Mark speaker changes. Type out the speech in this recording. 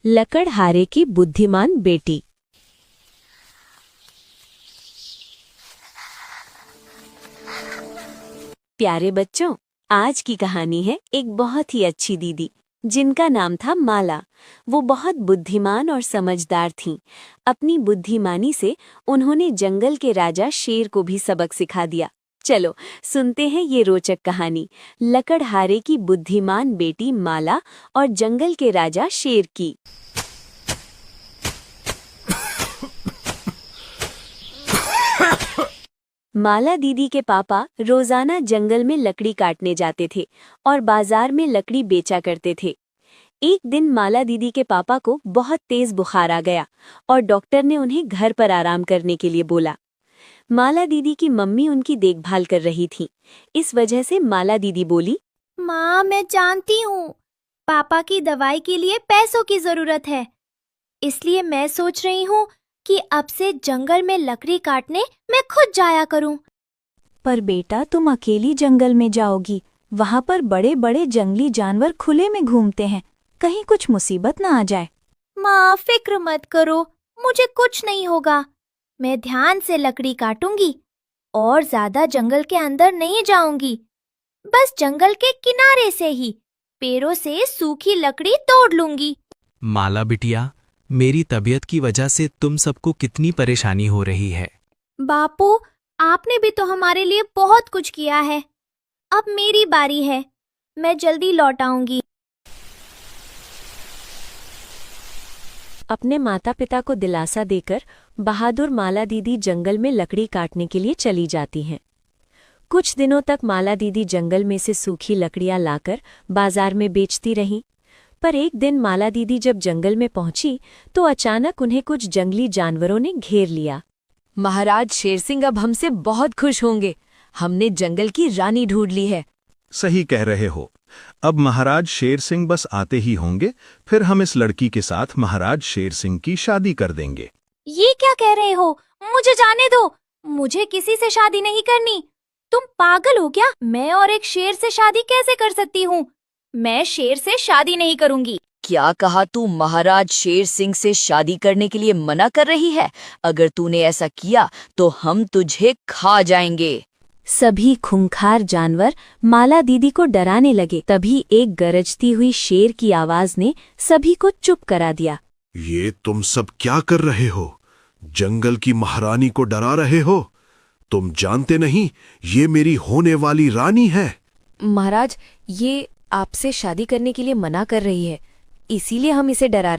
Speaker 1: लकड़हारे की बुद्धिमान बेटी। प्यारे बच्चों, आज की कहानी है एक बहुत ही अच्छी दीदी जिनका नाम था माला। वो बहुत बुद्धिमान और समझदार थीं। अपनी बुद्धिमानी से उन्होंने जंगल के राजा शेर को भी सबक सिखा दिया। चलो सुनते हैं ये रोचक कहानी, लकड़हारे की बुद्धिमान बेटी माला और जंगल के राजा शेर की। माला दीदी के पापा रोजाना जंगल में लकड़ी काटने जाते थे और बाजार में लकड़ी बेचा करते थे। एक दिन माला दीदी के पापा को बहुत तेज बुखार आ गया और डॉक्टर ने उन्हें घर पर आराम करने के लिए बोला। माला दीदी की मम्मी उनकी देखभाल कर रही थीं। इस वजह से माला दीदी बोली,
Speaker 2: माँ, मैं जानती हूँ पापा की दवाई के लिए पैसों की जरूरत है, इसलिए मैं सोच रही हूँ कि अब से जंगल में लकड़ी काटने मैं खुद जाया करूँ।
Speaker 1: पर बेटा, तुम अकेली जंगल में जाओगी। वहाँ पर बड़े बड़े जंगली जानवर खुले में घूमते हैं, कहीं कुछ मुसीबत ना आ जाए।
Speaker 2: माँ, फिक्र मत करो, मुझे कुछ नहीं होगा। मैं ध्यान से लकड़ी काटूंगी और ज्यादा जंगल के अंदर नहीं जाऊंगी। बस जंगल के किनारे से ही पेड़ों से सूखी लकड़ी तोड़ लूंगी।
Speaker 3: माला बिटिया, मेरी तबीयत की वजह से तुम सबको कितनी परेशानी हो रही है।
Speaker 2: बापू, आपने भी तो हमारे लिए बहुत कुछ किया है। अब मेरी बारी है, मैं जल्दी लौट आऊंगी।
Speaker 1: अपने माता पिता को दिलासा देकर बहादुर माला दीदी जंगल में लकड़ी काटने के लिए चली जाती हैं। कुछ दिनों तक माला दीदी जंगल में से सूखी लकड़ियां लाकर बाजार में बेचती रहीं। पर एक दिन माला दीदी जब जंगल में पहुंची तो अचानक उन्हें कुछ जंगली जानवरों ने घेर लिया। महाराज शेर सिंह अब हमसे बहुत खुश होंगे। हमने जंगल की रानी ढूंढ ली है।
Speaker 4: सही कह रहे हो। अब महाराज शेर सिंह बस आते ही होंगे, फिर हम इस लड़की के साथ महाराज शेर सिंह की शादी कर देंगे।
Speaker 2: ये क्या कह रहे हो? मुझे जाने दो, मुझे किसी से शादी नहीं करनी। तुम पागल हो क्या? मैं और एक शेर से शादी कैसे कर सकती हूँ? मैं शेर से शादी नहीं करूँगी।
Speaker 5: क्या कहा? तू महाराज शेर सिंह से शादी करने के लिए मना कर रही है? अगर तूने ऐसा किया तो हम तुझे खा जाएंगे।
Speaker 1: सभी खूंखार जानवर माला दीदी को डराने लगे। तभी एक गरजती हुई शेर की आवाज ने सभी को चुप करा दिया।
Speaker 6: ये तुम सब क्या कर रहे हो? जंगल की महारानी को डरा रहे हो? तुम जानते नहीं ये मेरी होने वाली रानी है।
Speaker 1: महाराज, ये आपसे शादी करने के लिए मना कर रही है, इसीलिए हम इसे डरा